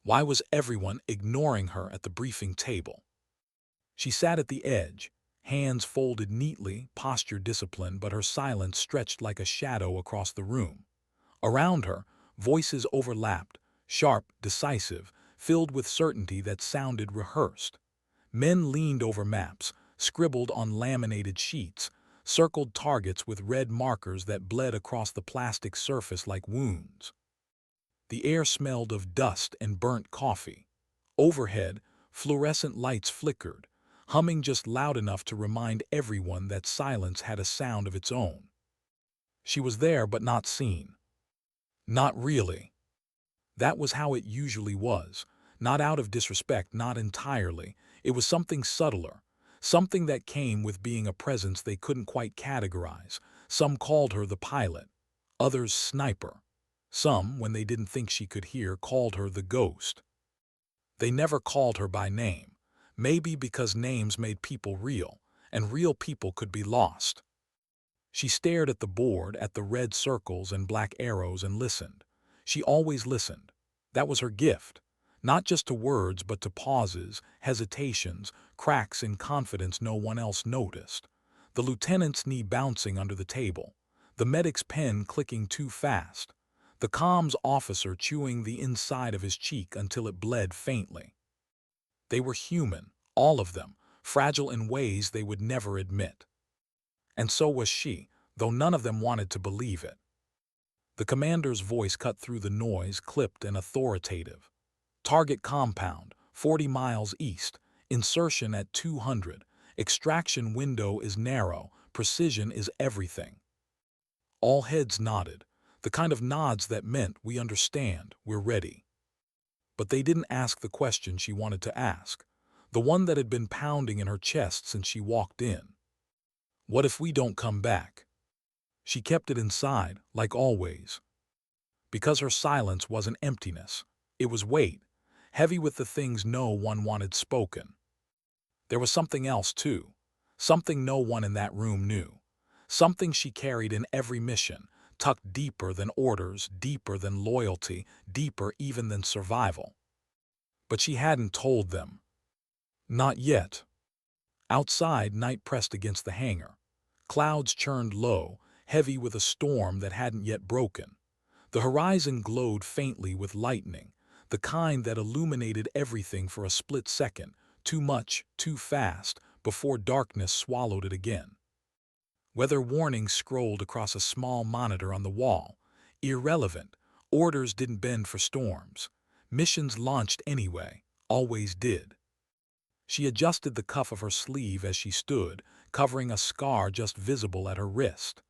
Why was everyone ignoring her at the briefing table? She sat at the edge, hands folded neatly, posture disciplined, but her silence stretched like a shadow across the room. Around her, voices overlapped, sharp, decisive, filled with certainty that sounded rehearsed. Men leaned over maps, scribbled on laminated sheets, circled targets with red markers that bled across the plastic surface like wounds. The air smelled of dust and burnt coffee. Overhead, fluorescent lights flickered, humming just loud enough to remind everyone that silence had a sound of its own. She was there but not seen. Not really. That was how it usually was. Not out of disrespect, not entirely. It was something subtler, something that came with being a presence they couldn't quite categorize. Some called her the pilot, others sniper. Some, when they didn't think she could hear, called her the ghost. They never called her by name, maybe because names made people real, and real people could be lost. She stared at the board, at the red circles and black arrows, and listened. She always listened. That was her gift. Not just to words, but to pauses, hesitations, cracks in confidence no one else noticed. The lieutenant's knee bouncing under the table. The medic's pen clicking too fast. The comms officer chewing the inside of his cheek until it bled faintly. They were human, all of them, fragile in ways they would never admit. And so was she, though none of them wanted to believe it. The commander's voice cut through the noise, clipped and authoritative. Target compound, 40 miles east. Insertion at 200. Extraction window is narrow. Precision is everything. All heads nodded, the kind of nods that meant we understand, we're ready. But they didn't ask the question she wanted to ask, the one that had been pounding in her chest since she walked in. What if we don't come back? She kept it inside, like always. Because her silence wasn't emptiness. It was weight, heavy with the things no one wanted spoken. There was something else, too. Something no one in that room knew. Something she carried in every mission, tucked deeper than orders, deeper than loyalty, deeper even than survival. But she hadn't told them. Not yet. Outside, night pressed against the hangar. Clouds churned low, heavy with a storm that hadn't yet broken. The horizon glowed faintly with lightning, the kind that illuminated everything for a split second, too much, too fast, before darkness swallowed it again. Weather warnings scrolled across a small monitor on the wall. Irrelevant. Orders didn't bend for storms. Missions launched anyway, always did. She adjusted the cuff of her sleeve as she stood, covering a scar just visible at her wrist.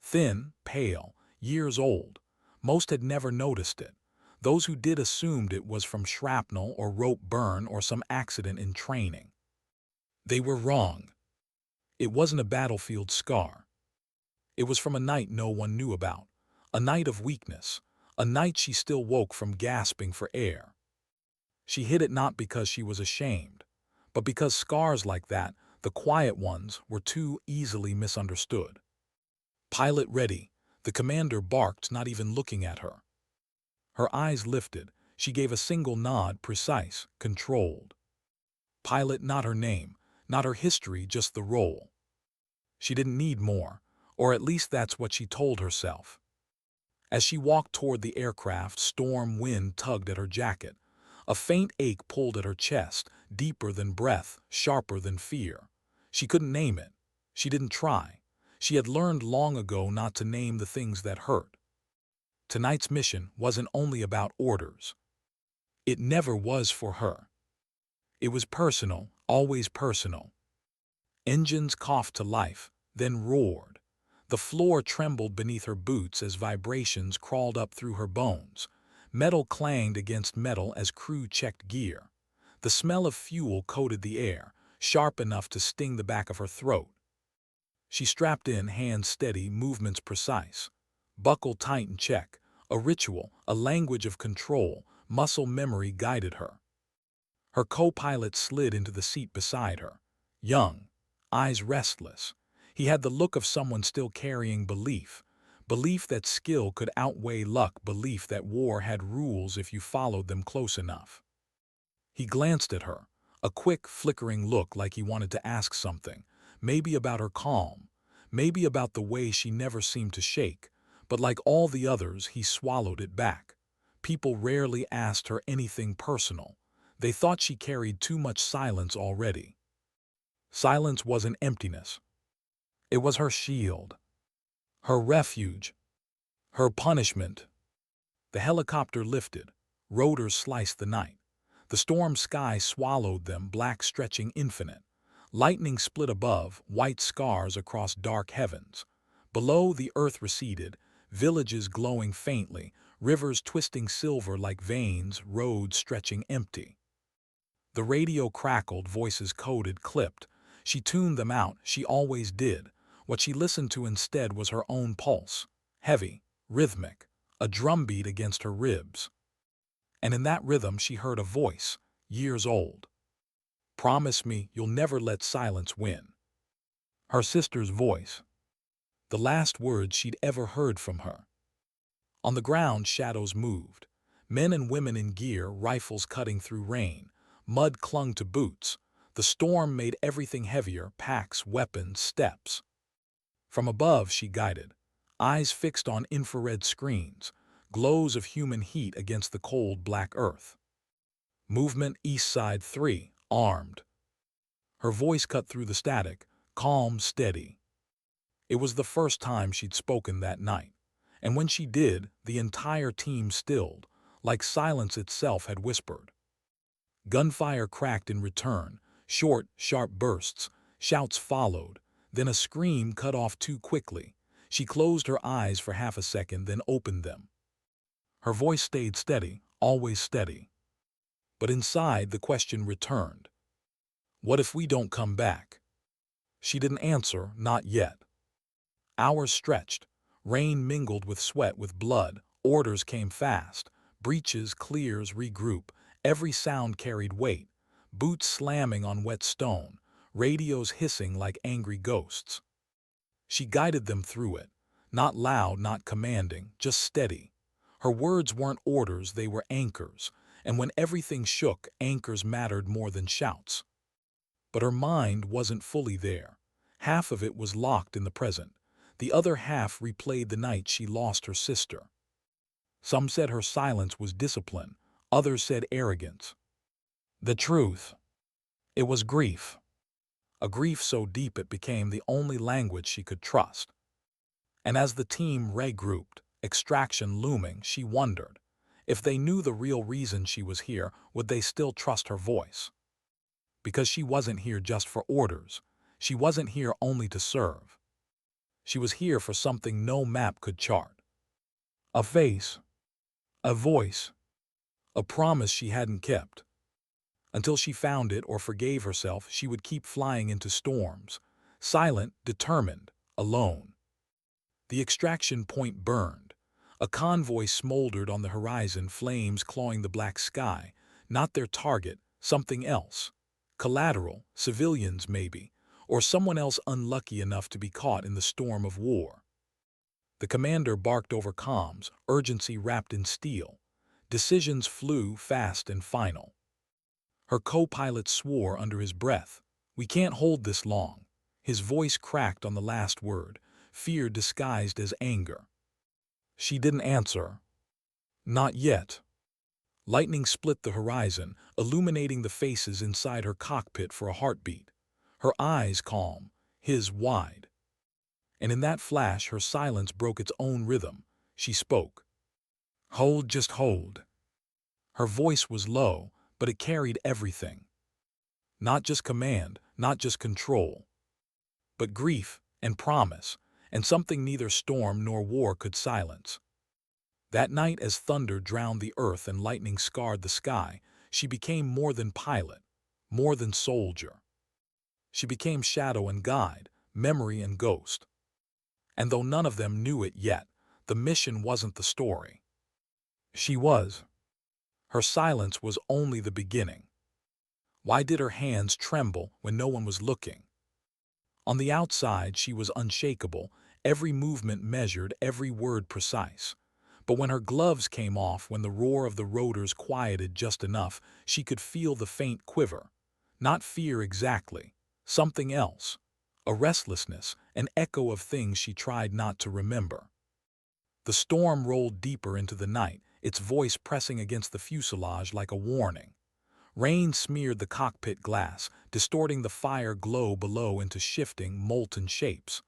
Thin, pale, years old. Most had never noticed it. Those who did assumed it was from shrapnel or rope burn or some accident in training. They were wrong. It wasn't a battlefield scar. It was from a night no one knew about, a night of weakness, a night she still woke from gasping for air. She hid it not because she was ashamed, but because scars like that, the quiet ones, were too easily misunderstood. Pilot ready, the commander barked, not even looking at her. Her eyes lifted, she gave a single nod, precise, controlled. Pilot, not her name, not her history, just the role. She didn't need more, or at least that's what she told herself. As she walked toward the aircraft, storm wind tugged at her jacket. A faint ache pulled at her chest, deeper than breath, sharper than fear. She couldn't name it. She didn't try. She had learned long ago not to name the things that hurt. Tonight's mission wasn't only about orders. It never was for her. It was personal, always personal. Engines coughed to life, then roared. The floor trembled beneath her boots as vibrations crawled up through her bones. Metal clanged against metal as crew checked gear. The smell of fuel coated the air, sharp enough to sting the back of her throat. She strapped in, hands steady, movements precise. Buckle tight and check. A ritual, a language of control, muscle memory guided her. Her co-pilot slid into the seat beside her. Young, eyes restless. He had the look of someone still carrying belief, Belief that skill could outweigh luck, belief that war had rules if you followed them close enough. He glanced at her, a quick, flickering look like he wanted to ask something, maybe about her calm, maybe about the way she never seemed to shake, but like all the others, he swallowed it back. People rarely asked her anything personal. They thought she carried too much silence already. Silence wasn't emptiness. It was her shield, her refuge, her punishment. The helicopter lifted. Rotors sliced the night. The storm sky swallowed them, black stretching infinite. Lightning split above, white scars across dark heavens. Below, the earth receded, villages glowing faintly, rivers twisting silver like veins, roads stretching empty. The radio crackled, voices coded, clipped. She tuned them out, she always did. What she listened to instead was her own pulse. Heavy, rhythmic, a drumbeat against her ribs. And in that rhythm she heard a voice, years old. Promise me you'll never let silence win. Her sister's voice. The last words she'd ever heard from her. On the ground, shadows moved. Men and women in gear, rifles cutting through rain. Mud clung to boots. The storm made everything heavier, packs, weapons, steps. From above she guided, eyes fixed on infrared screens, glows of human heat against the cold black earth. Movement East Side 3, armed. Her voice cut through the static, calm, steady. It was the first time she'd spoken that night, and when she did, the entire team stilled, like silence itself had whispered. Gunfire cracked in return, short, sharp bursts, shouts followed, then a scream cut off too quickly. She closed her eyes for half a second, then opened them. Her voice stayed steady, always steady. But inside, the question returned. What if we don't come back? She didn't answer, not yet. Hours stretched. Rain mingled with sweat, with blood. Orders came fast. Breaches, clears, regroup. Every sound carried weight. Boots slamming on wet stone. Radios hissing like angry ghosts. She guided them through it. Not loud, not commanding, just steady. Her words weren't orders, they were anchors. And when everything shook, anchors mattered more than shouts. But her mind wasn't fully there. Half of it was locked in the present. The other half replayed the night she lost her sister. Some said her silence was discipline. Others said arrogance. The truth, it was grief. A grief so deep it became the only language she could trust. And as the team regrouped, extraction looming, she wondered, if they knew the real reason she was here, would they still trust her voice? Because she wasn't here just for orders. She wasn't here only to serve. She was here for something no map could chart. A face, a voice, a promise she hadn't kept. Until she found it or forgave herself, she would keep flying into storms, silent, determined, alone. The extraction point burned. A convoy smoldered on the horizon, flames clawing the black sky. Not their target, something else. Collateral, civilians maybe, or someone else unlucky enough to be caught in the storm of war. The commander barked over comms, urgency wrapped in steel. Decisions flew fast and final. Her co-pilot swore under his breath, "We can't hold this long." His voice cracked on the last word, fear disguised as anger. She didn't answer. Not yet. Lightning split the horizon, illuminating the faces inside her cockpit for a heartbeat. Her eyes calm, his wide. And in that flash, her silence broke its own rhythm. She spoke. "Hold, just hold." Her voice was low, but it carried everything. Not just command, not just control, but grief and promise, and something neither storm nor war could silence. That night, as thunder drowned the earth and lightning scarred the sky, she became more than pilot, more than soldier. She became shadow and guide, memory and ghost. And though none of them knew it yet, the mission wasn't the story. She was. Her silence was only the beginning. Why did her hands tremble when no one was looking? On the outside, she was unshakable. every movement measured, every word precise. But when her gloves came off, when the roar of the rotors quieted just enough, she could feel the faint quiver. Not fear exactly, something else. A restlessness, an echo of things she tried not to remember. The storm rolled deeper into the night, its voice pressing against the fuselage like a warning. Rain smeared the cockpit glass, distorting the fire glow below into shifting, molten shapes.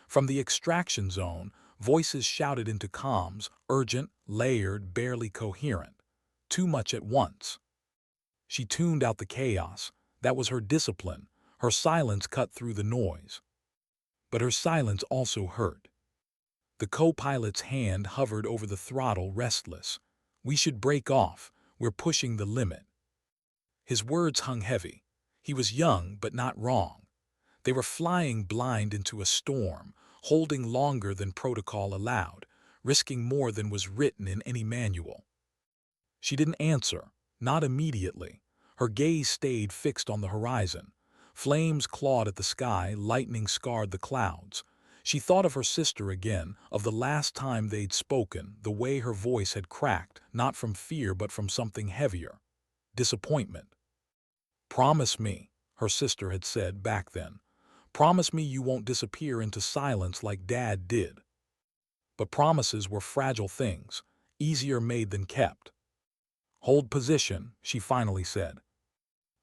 From the extraction zone, voices shouted into comms, urgent, layered, barely coherent. Too much at once. She tuned out the chaos. That was her discipline. Her silence cut through the noise. But her silence also hurt. The co-pilot's hand hovered over the throttle, restless. "We should break off. We're pushing the limit." His words hung heavy. He was young, but not wrong. They were flying blind into a storm, holding longer than protocol allowed, risking more than was written in any manual. She didn't answer, not immediately. Her gaze stayed fixed on the horizon. Flames clawed at the sky, lightning scarred the clouds. She thought of her sister again, of the last time they'd spoken, the way her voice had cracked, not from fear but from something heavier. Disappointment. "Promise me," her sister had said back then. "Promise me you won't disappear into silence like Dad did." But promises were fragile things, easier made than kept. "Hold position," she finally said.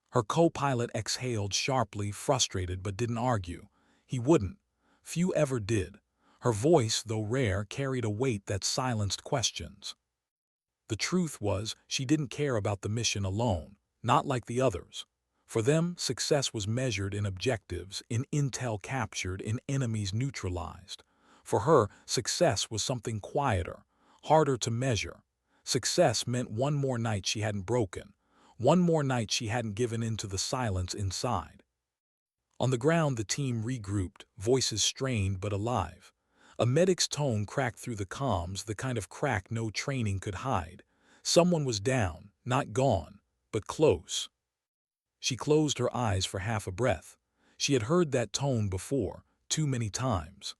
Her co-pilot exhaled sharply, frustrated, but didn't argue. He wouldn't. Few ever did. Her voice, though rare, carried a weight that silenced questions. The truth was, she didn't care about the mission alone, not like the others. For them, success was measured in objectives, in intel captured, in enemies neutralized. For her, success was something quieter, harder to measure. Success meant one more night she hadn't broken, one more night she hadn't given in to the silence inside. On the ground, the team regrouped, voices strained but alive. A medic's tone cracked through the comms, the kind of crack no training could hide. Someone was down, not gone, but close. She closed her eyes for half a breath. She had heard that tone before, too many times.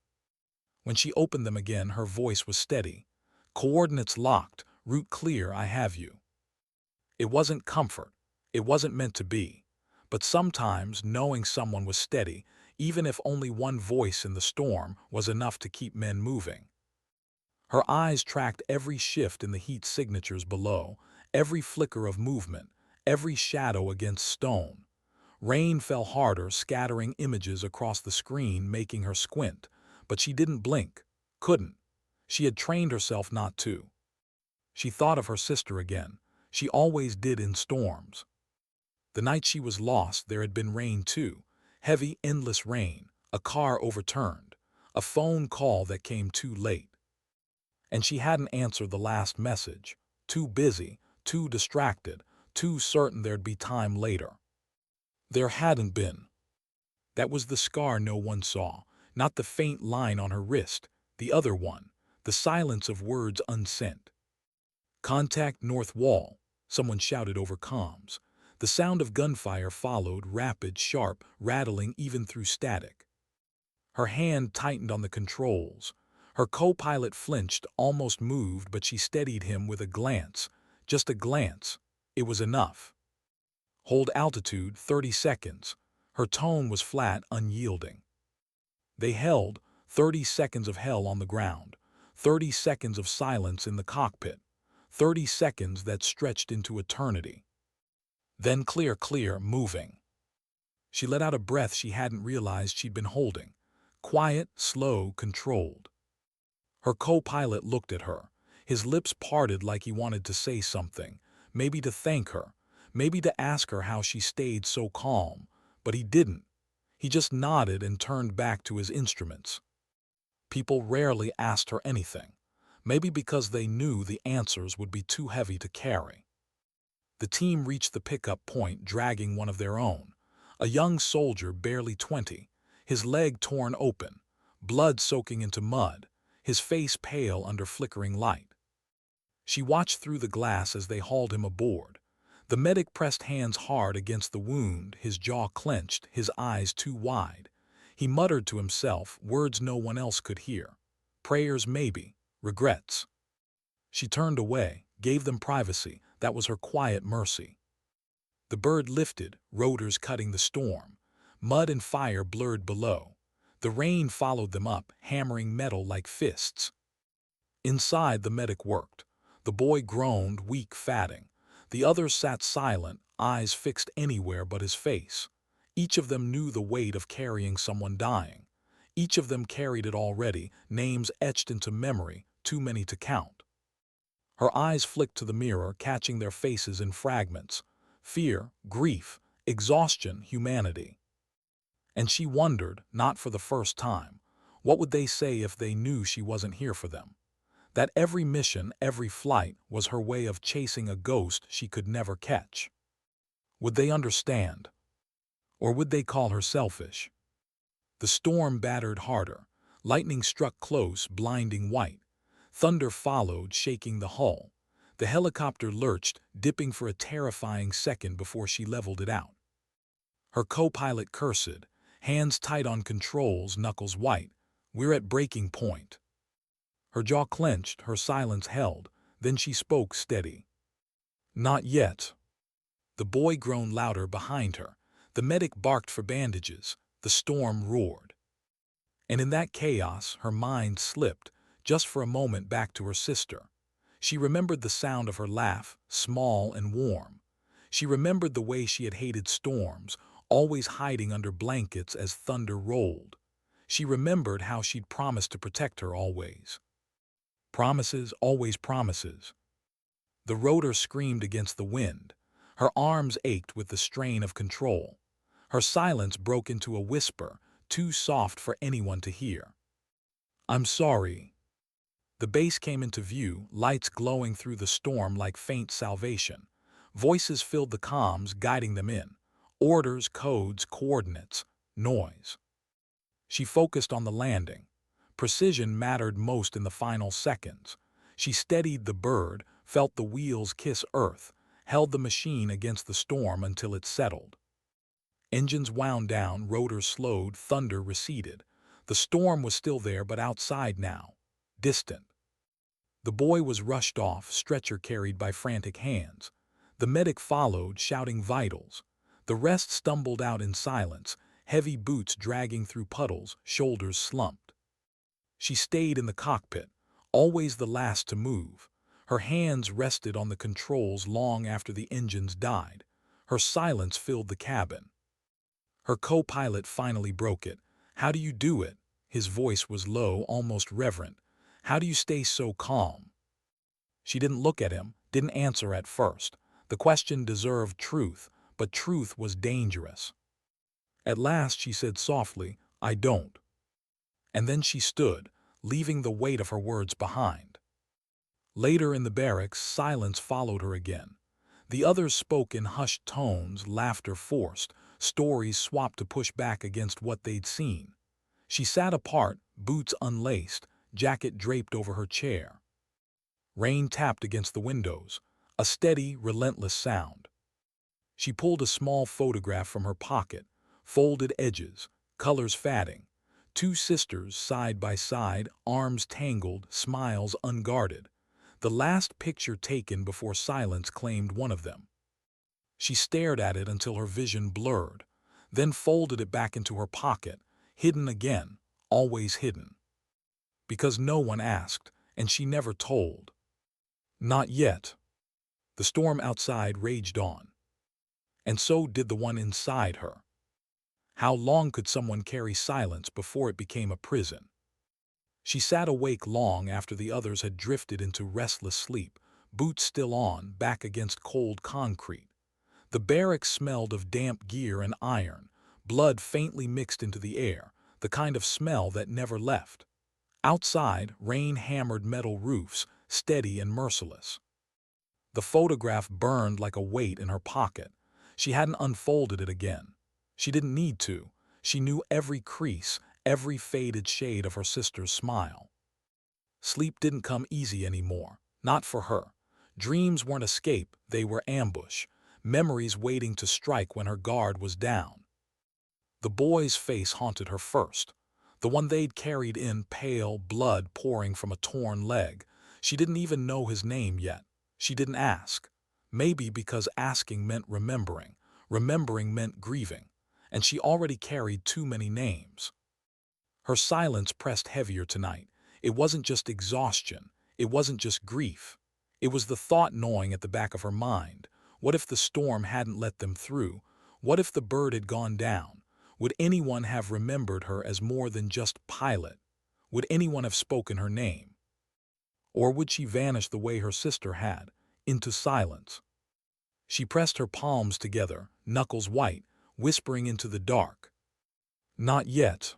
When she opened them again, her voice was steady. "Coordinates locked, route clear, I have you." It wasn't comfort. It wasn't meant to be. But sometimes knowing someone was steady, even if only one voice in the storm, was enough to keep men moving. Her eyes tracked every shift in the heat signatures below, every flicker of movement, every shadow against stone. Rain fell harder, scattering images across the screen, making her squint. But she didn't blink. Couldn't. She had trained herself not to. She thought of her sister again. She always did in storms. The night she was lost, there had been rain too. Heavy, endless rain. A car overturned. A phone call that came too late. And she hadn't answered the last message. Too busy, too distracted, too certain there'd be time later. There hadn't been. That was the scar no one saw, not the faint line on her wrist, the other one, the silence of words unsent. "Contact north wall," someone shouted over comms. The sound of gunfire followed, rapid, sharp, rattling even through static. Her hand tightened on the controls. Her co-pilot flinched, almost moved, but she steadied him with a glance. Just a glance. It was enough. "Hold altitude 30 seconds. Her tone was flat, unyielding. They held 30 seconds of hell on the ground, 30 seconds of silence in the cockpit, 30 seconds that stretched into eternity. Then clear, clear, moving. She let out a breath she hadn't realized she'd been holding. Quiet, slow, controlled. Her co-pilot looked at her. His lips parted like he wanted to say something, maybe to thank her, maybe to ask her how she stayed so calm, but he didn't. He just nodded and turned back to his instruments. People rarely asked her anything, maybe because they knew the answers would be too heavy to carry. The team reached the pickup point, dragging one of their own, a young soldier barely 20, his leg torn open, blood soaking into mud, his face pale under flickering light. She watched through the glass as they hauled him aboard. The medic pressed hands hard against the wound, his jaw clenched, his eyes too wide. He muttered to himself words no one else could hear. Prayers maybe, regrets. She turned away, gave them privacy. That was her quiet mercy. The bird lifted, rotors cutting the storm. Mud and fire blurred below. The rain followed them up, hammering metal like fists. Inside, the medic worked. The boy groaned, weak, fatting. The others sat silent, eyes fixed anywhere but his face. Each of them knew the weight of carrying someone dying. Each of them carried it already, names etched into memory, too many to count. Her eyes flicked to the mirror, catching their faces in fragments. Fear, grief, exhaustion, humanity. And she wondered, not for the first time, what would they say if they knew she wasn't here for them? That every mission, every flight, was her way of chasing a ghost she could never catch. Would they understand? Or would they call her selfish? The storm battered harder. Lightning struck close, blinding white. Thunder followed, shaking the hull. The helicopter lurched, dipping for a terrifying second before she leveled it out. Her co-pilot cursed, hands tight on controls, knuckles white. We're at breaking point. Her jaw clenched, her silence held. Then she spoke steady. Not yet. The boy groaned louder behind her. The medic barked for bandages. The storm roared. And in that chaos, her mind slipped, just for a moment, back to her sister. She remembered the sound of her laugh, small and warm. She remembered the way she had hated storms, always hiding under blankets as thunder rolled. She remembered how she'd promised to protect her always. Promises, always promises. The rotor screamed against the wind. Her arms ached with the strain of control. Her silence broke into a whisper, too soft for anyone to hear. I'm sorry. The base came into view, lights glowing through the storm like faint salvation. Voices filled the comms, guiding them in. Orders, codes, coordinates, noise. She focused on the landing. Precision mattered most in the final seconds. She steadied the bird, felt the wheels kiss earth, held the machine against the storm until it settled. Engines wound down, rotors slowed, thunder receded. The storm was still there, but outside now, distant. The boy was rushed off, stretcher carried by frantic hands. The medic followed, shouting vitals. The rest stumbled out in silence, heavy boots dragging through puddles, shoulders slumped. She stayed in the cockpit, always the last to move. Her hands rested on the controls long after the engines died. Her silence filled the cabin. Her co-pilot finally broke it. How do you do it? His voice was low, almost reverent. How do you stay so calm? She didn't look at him, didn't answer at first. The question deserved truth, but truth was dangerous. At last she said softly, I don't. And then she stood, leaving the weight of her words behind. Later in the barracks, silence followed her again. The others spoke in hushed tones, laughter forced, stories swapped to push back against what they'd seen. She sat apart, boots unlaced, jacket draped over her chair. Rain tapped against the windows, a steady, relentless sound. She pulled a small photograph from her pocket, folded edges, colors fading. Two sisters side by side, arms tangled, smiles unguarded. The last picture taken before silence claimed one of them. She stared at it until her vision blurred, then folded it back into her pocket, hidden again, always hidden. Because no one asked, and she never told. Not yet. The storm outside raged on. And so did the one inside her. How long could someone carry silence before it became a prison? She sat awake long after the others had drifted into restless sleep, boots still on, back against cold concrete. The barracks smelled of damp gear and iron, blood faintly mixed into the air, the kind of smell that never left. Outside, rain hammered metal roofs, steady and merciless. The photograph burned like a weight in her pocket. She hadn't unfolded it again. She didn't need to. She knew every crease, every faded shade of her sister's smile. Sleep didn't come easy anymore, not for her. Dreams weren't escape, they were ambush, memories waiting to strike when her guard was down. The boy's face haunted her first. The one they'd carried in, pale, blood pouring from a torn leg. She didn't even know his name yet. She didn't ask. Maybe because asking meant remembering. Remembering meant grieving. And she already carried too many names. Her silence pressed heavier tonight. It wasn't just exhaustion. It wasn't just grief. It was the thought gnawing at the back of her mind. What if the storm hadn't let them through? What if the bird had gone down? Would anyone have remembered her as more than just pilot? Would anyone have spoken her name? Or would she vanish the way her sister had, into silence? She pressed her palms together, knuckles white, whispering into the dark. Not yet.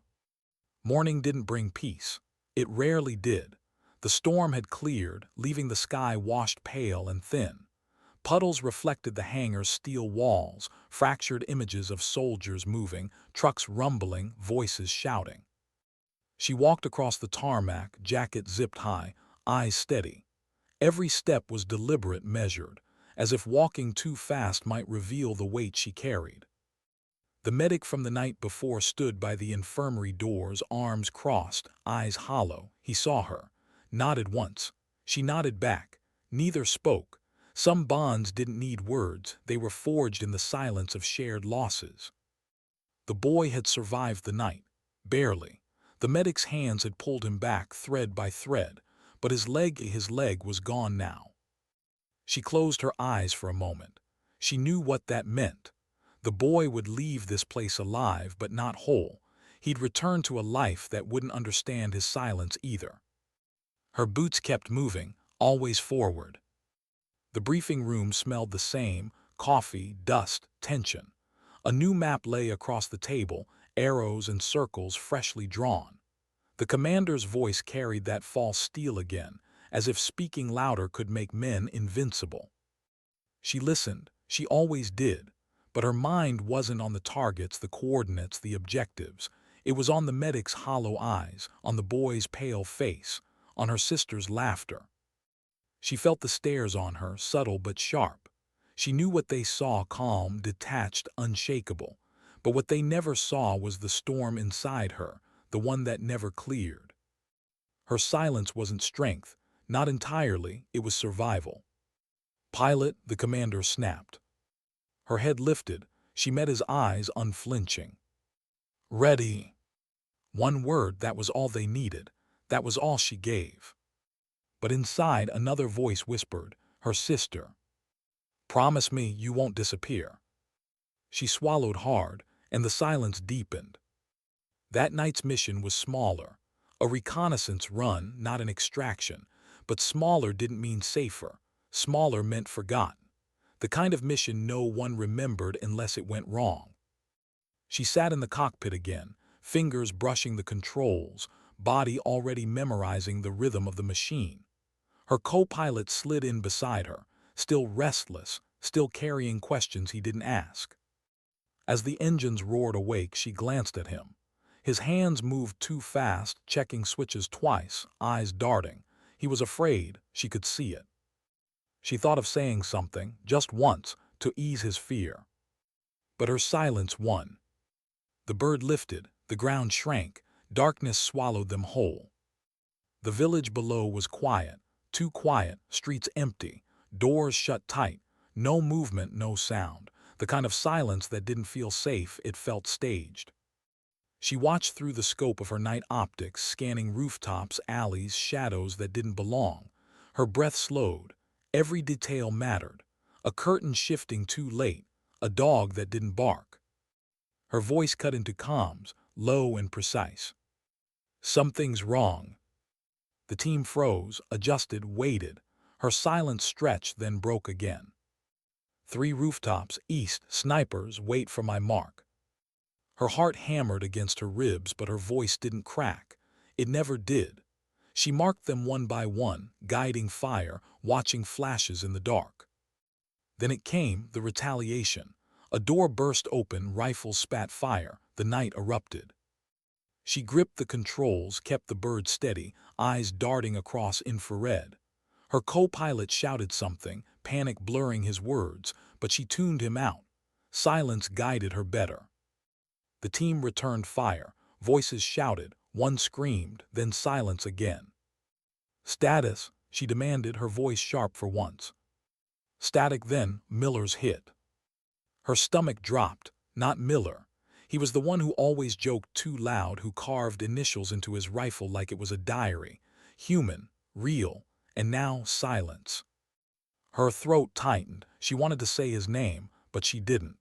Morning didn't bring peace. It rarely did. The storm had cleared, leaving the sky washed pale and thin. Puddles reflected the hangar's steel walls, fractured images of soldiers moving, trucks rumbling, voices shouting. She walked across the tarmac, jacket zipped high, eyes steady. Every step was deliberate, measured, as if walking too fast might reveal the weight she carried. The medic from the night before stood by the infirmary doors, arms crossed, eyes hollow. He saw her, nodded once. She nodded back. Neither spoke. Some bonds didn't need words. They were forged in the silence of shared losses. The boy had survived the night. Barely. The medic's hands had pulled him back, thread by thread, but his leg was gone now. She closed her eyes for a moment. She knew what that meant. The boy would leave this place alive, but not whole. He'd return to a life that wouldn't understand his silence either. Her boots kept moving, always forward. The briefing room smelled the same: coffee, dust, tension. A new map lay across the table, arrows and circles freshly drawn. The commander's voice carried that false steel again, as if speaking louder could make men invincible. She listened. She always did. But her mind wasn't on the targets, the coordinates, the objectives. It was on the medic's hollow eyes, on the boy's pale face, on her sister's laughter. She felt the stares on her, subtle but sharp. She knew what they saw: calm, detached, unshakable. But what they never saw was the storm inside her, the one that never cleared. Her silence wasn't strength. Not entirely. It was survival. "Pilot," the commander snapped. Her head lifted. She met his eyes, unflinching. "Ready." One word, that was all they needed. That was all she gave. But inside, another voice whispered, her sister. "Promise me you won't disappear." She swallowed hard, and the silence deepened. That night's mission was smaller. A reconnaissance run, not an extraction. But smaller didn't mean safer. Smaller meant forgotten. The kind of mission no one remembered unless it went wrong. She sat in the cockpit again, fingers brushing the controls, body already memorizing the rhythm of the machine. Her co-pilot slid in beside her, still restless, still carrying questions he didn't ask. As the engines roared awake, she glanced at him. His hands moved too fast, checking switches twice, eyes darting. He was afraid. She could see it. She thought of saying something, just once, to ease his fear. But her silence won. The bird lifted, the ground shrank, darkness swallowed them whole. The village below was quiet, too quiet, streets empty, doors shut tight, no movement, no sound, the kind of silence that didn't feel safe, it felt staged. She watched through the scope of her night optics, scanning rooftops, alleys, shadows that didn't belong. Her breath slowed. Every detail mattered. A curtain shifting too late, a dog that didn't bark. Her voice cut into comms, low and precise. "Something's wrong." The team froze, adjusted, waited. Her silence stretched, then broke again. "3 rooftops, east, snipers, wait for my mark." Her heart hammered against her ribs, but her voice didn't crack. It never did. She marked them one by one, guiding fire, watching flashes in the dark. Then it came, the retaliation. A door burst open, rifles spat fire, the night erupted. She gripped the controls, kept the bird steady, eyes darting across infrared. Her co-pilot shouted something, panic blurring his words, but she tuned him out. Silence guided her better. The team returned fire. Voices shouted. One screamed, then silence again. "Status," she demanded, her voice sharp for once. Static then, Miller's hit. Her stomach dropped. Not Miller. He was the one who always joked too loud, who carved initials into his rifle like it was a diary. Human, real, and now silence. Her throat tightened. She wanted to say his name, but she didn't.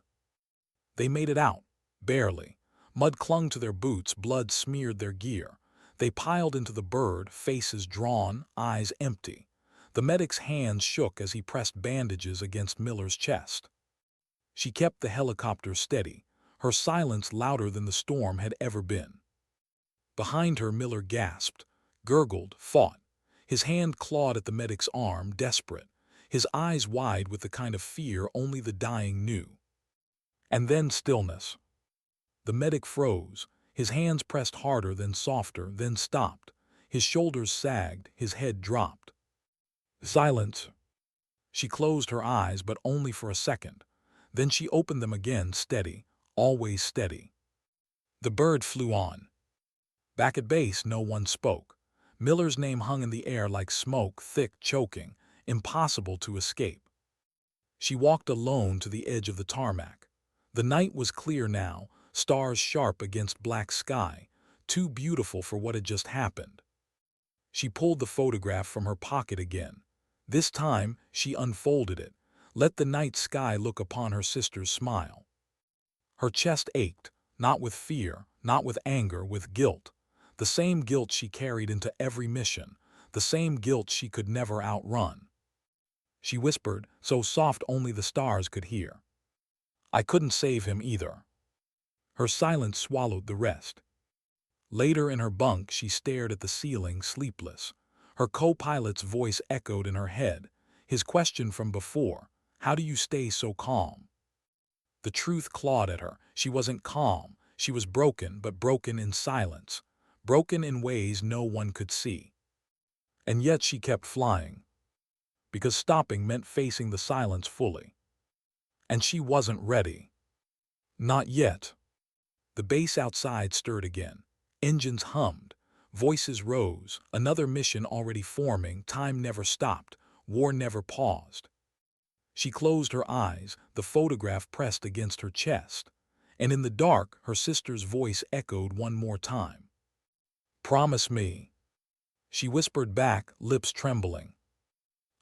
They made it out. Barely. Mud clung to their boots, blood smeared their gear. They piled into the bird, faces drawn, eyes empty. The medic's hands shook as he pressed bandages against Miller's chest. She kept the helicopter steady, her silence louder than the storm had ever been. Behind her, Miller gasped, gurgled, fought. His hand clawed at the medic's arm, desperate, his eyes wide with the kind of fear only the dying knew. And then stillness. The medic froze, his hands pressed harder, then softer, then stopped. His shoulders sagged, his head dropped. Silence. She closed her eyes, but only for a second. Then she opened them again, steady, always steady. The bird flew on. Back at base, no one spoke. Miller's name hung in the air like smoke, thick, choking, impossible to escape. She walked alone to the edge of the tarmac. The night was clear now, stars sharp against black sky, too beautiful for what had just happened. She pulled the photograph from her pocket again. This time, she unfolded it. Let the night sky look upon her sister's smile. Her chest ached, not with fear, not with anger, with guilt. The same guilt she carried into every mission, the same guilt she could never outrun. She whispered, so soft only the stars could hear. "I couldn't save him either." Her silence swallowed the rest. Later in her bunk, she stared at the ceiling, sleepless. Her co-pilot's voice echoed in her head, his question from before, "How do you stay so calm?" The truth clawed at her. She wasn't calm. She was broken, but broken in silence. Broken in ways no one could see. And yet she kept flying. Because stopping meant facing the silence fully. And she wasn't ready. Not yet. The base outside stirred again. Engines hummed. Voices rose. Another mission already forming. Time never stopped. War never paused. She closed her eyes, the photograph pressed against her chest. And in the dark, her sister's voice echoed one more time. "Promise me." She whispered back, lips trembling.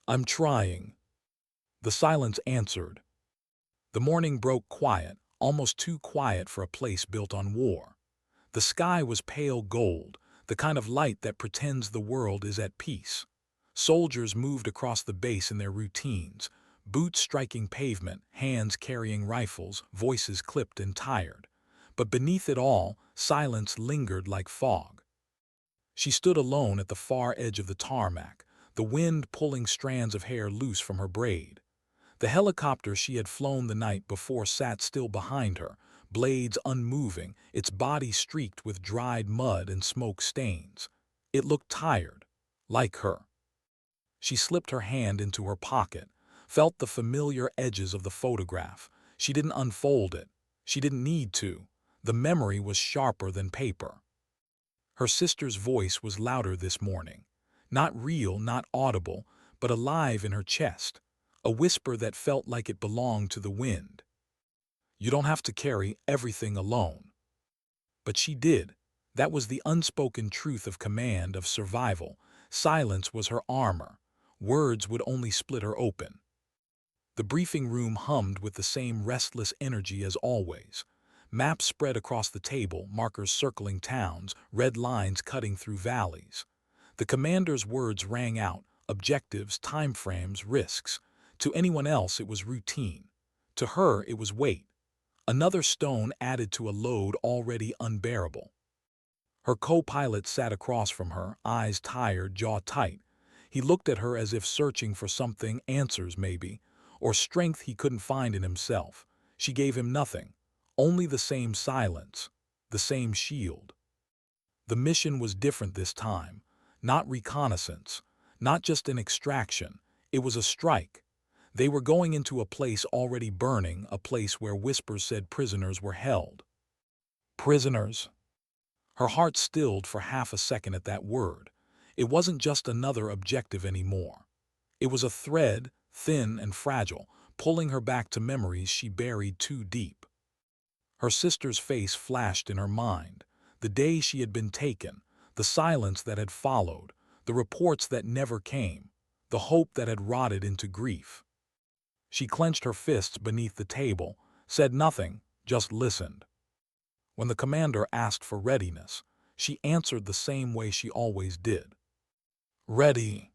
"I'm trying." The silence answered. The morning broke quiet, almost too quiet for a place built on war. The sky was pale gold, the kind of light that pretends the world is at peace. Soldiers moved across the base in their routines, boots striking pavement, hands carrying rifles, voices clipped and tired. But beneath it all, silence lingered like fog. She stood alone at the far edge of the tarmac, the wind pulling strands of hair loose from her braid. The helicopter she had flown the night before sat still behind her, blades unmoving, its body streaked with dried mud and smoke stains. It looked tired, like her. She slipped her hand into her pocket, felt the familiar edges of the photograph. She didn't unfold it. She didn't need to. The memory was sharper than paper. Her sister's voice was louder this morning. Not real, not audible, but alive in her chest. A whisper that felt like it belonged to the wind. "You don't have to carry everything alone." But she did. That was the unspoken truth of command, of survival. Silence was her armor. Words would only split her open. The briefing room hummed with the same restless energy as always. Maps spread across the table, markers circling towns, red lines cutting through valleys. The commander's words rang out, objectives, timeframes, risks. To anyone else it was routine. To her it was weight. Another stone added to a load already unbearable. Her co-pilot sat across from her, eyes tired, jaw tight. He looked at her as if searching for something, answers maybe, or strength he couldn't find in himself. She gave him nothing, only the same silence, the same shield. The mission was different this time, not reconnaissance, not just an extraction, it was a strike. They were going into a place already burning, a place where whispers said prisoners were held. Prisoners. Her heart stilled for half a second at that word. It wasn't just another objective anymore. It was a thread, thin and fragile, pulling her back to memories she buried too deep. Her sister's face flashed in her mind. The day she had been taken, the silence that had followed, the reports that never came, the hope that had rotted into grief. She clenched her fists beneath the table, said nothing, just listened. When the commander asked for readiness, she answered the same way she always did. Ready.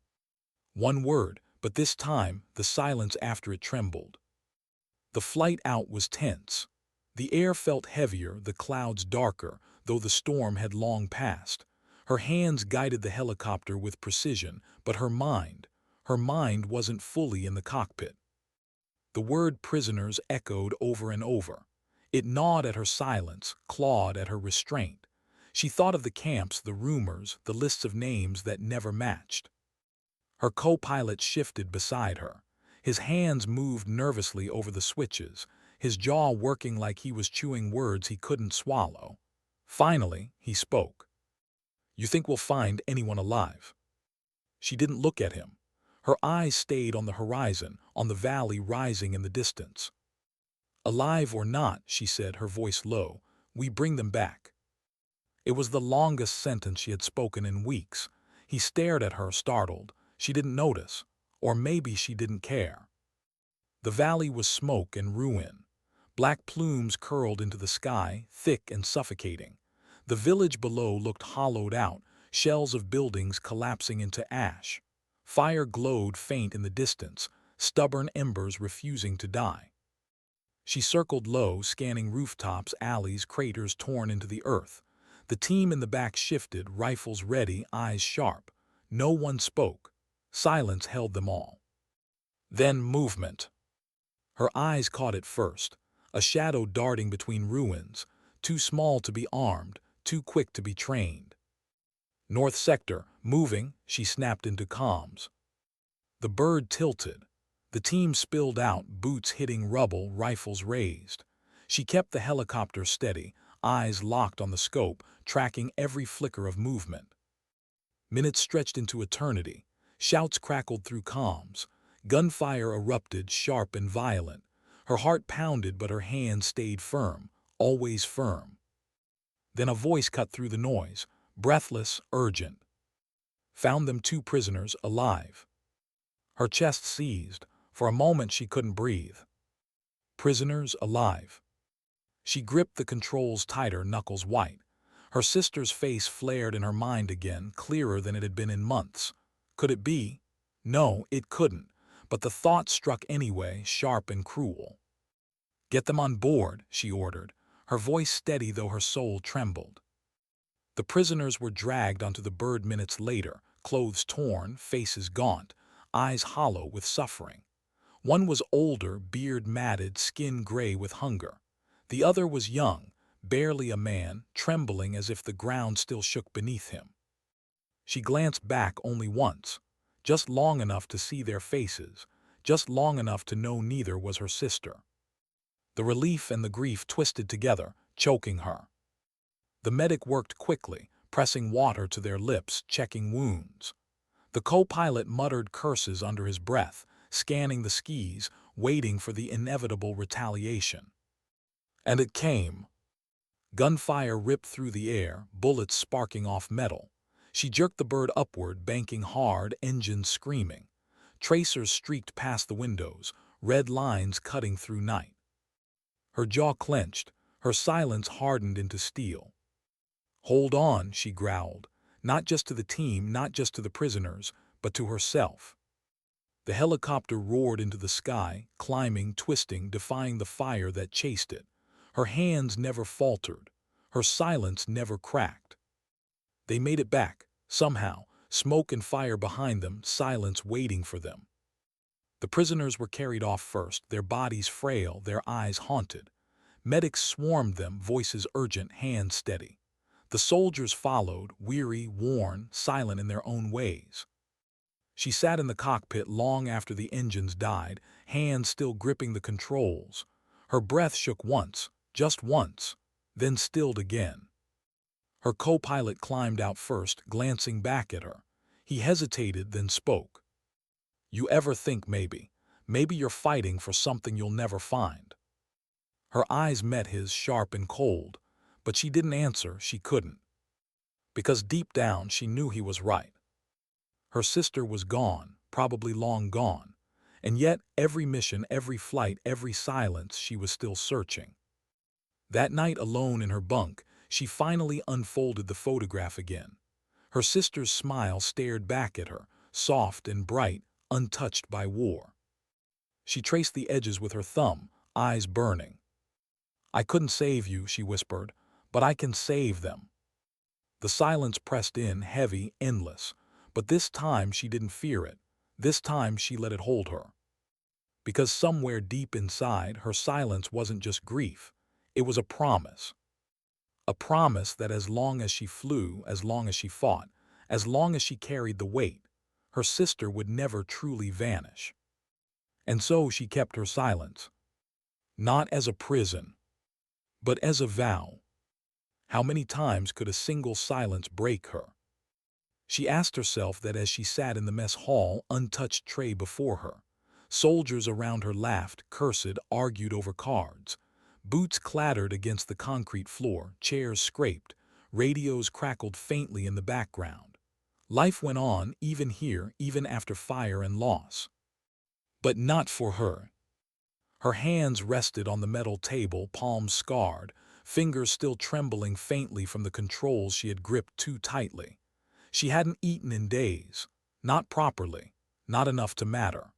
One word, but this time the silence after it trembled. The flight out was tense. The air felt heavier, the clouds darker, though the storm had long passed. Her hands guided the helicopter with precision, but her mind wasn't fully in the cockpit. The word prisoners echoed over and over. It gnawed at her silence, clawed at her restraint. She thought of the camps, the rumors, the lists of names that never matched. Her co-pilot shifted beside her. His hands moved nervously over the switches, his jaw working like he was chewing words he couldn't swallow. Finally, he spoke. "You think we'll find anyone alive?" She didn't look at him. Her eyes stayed on the horizon, on the valley rising in the distance. "Alive or not," she said, her voice low, "we bring them back." It was the longest sentence she had spoken in weeks. He stared at her, startled. She didn't notice, or maybe she didn't care. The valley was smoke and ruin. Black plumes curled into the sky, thick and suffocating. The village below looked hollowed out, shells of buildings collapsing into ash. Fire glowed faint in the distance, stubborn embers refusing to die. She circled low, scanning rooftops, alleys, craters torn into the earth. The team in the back shifted, rifles ready, eyes sharp. No one spoke. Silence held them all. Then movement. Her eyes caught it first, a shadow darting between ruins, too small to be armed, too quick to be trained. "North sector, moving," she snapped into comms. The bird tilted. The team spilled out, boots hitting rubble, rifles raised. She kept the helicopter steady, eyes locked on the scope, tracking every flicker of movement. Minutes stretched into eternity. Shouts crackled through comms. Gunfire erupted, sharp and violent. Her heart pounded, but her hands stayed firm, always firm. Then a voice cut through the noise, breathless, urgent. "Found them 2 prisoners, alive." Her chest seized. For a moment she couldn't breathe. Prisoners, alive. She gripped the controls tighter, knuckles white. Her sister's face flared in her mind again, clearer than it had been in months. Could it be? No, it couldn't. But the thought struck anyway, sharp and cruel. "Get them on board," she ordered, her voice steady though her soul trembled. The prisoners were dragged onto the bird minutes later, clothes torn, faces gaunt, eyes hollow with suffering. One was older, beard matted, skin gray with hunger. The other was young, barely a man, trembling as if the ground still shook beneath him. She glanced back only once, just long enough to see their faces, just long enough to know neither was her sister. The relief and the grief twisted together, choking her. The medic worked quickly, pressing water to their lips, checking wounds. The co-pilot muttered curses under his breath, scanning the skis, waiting for the inevitable retaliation. And it came. Gunfire ripped through the air, bullets sparking off metal. She jerked the bird upward, banking hard, engines screaming. Tracers streaked past the windows, red lines cutting through night. Her jaw clenched, her silence hardened into steel. "Hold on," she growled, not just to the team, not just to the prisoners, but to herself. The helicopter roared into the sky, climbing, twisting, defying the fire that chased it. Her hands never faltered. Her silence never cracked. They made it back, somehow, smoke and fire behind them, silence waiting for them. The prisoners were carried off first, their bodies frail, their eyes haunted. Medics swarmed them, voices urgent, hands steady. The soldiers followed, weary, worn, silent in their own ways. She sat in the cockpit long after the engines died, hands still gripping the controls. Her breath shook once, just once. then stilled again. Her co-pilot climbed out first, glancing back at her. He hesitated, then spoke. "You ever think maybe you're fighting for something you'll never find?" Her eyes met his, sharp and cold, but she didn't answer. She couldn't. Because deep down she knew he was right. Her sister was gone, probably long gone, and yet every mission, every flight, every silence, she was still searching. That night alone in her bunk, she finally unfolded the photograph again. Her sister's smile stared back at her, soft and bright, untouched by war. She traced the edges with her thumb, eyes burning. "I couldn't save you," she whispered, "but I can save them." The silence pressed in, heavy, endless, but this time she didn't fear it. This time she let it hold her. Because somewhere deep inside, her silence wasn't just grief. It was a promise. A promise that as long as she flew, as long as she fought, as long as she carried the weight, her sister would never truly vanish. And so she kept her silence. Not as a prison, but as a vow. How many times could a single silence break her? She asked herself that as she sat in the mess hall, untouched tray before her. Soldiers around her laughed, cursed, argued over cards. Boots clattered against the concrete floor, chairs scraped, radios crackled faintly in the background. Life went on, even here, even after fire and loss. But not for her. Her hands rested on the metal table, palms scarred, fingers still trembling faintly from the controls she had gripped too tightly. She hadn't eaten in days. Not properly. Not enough to matter.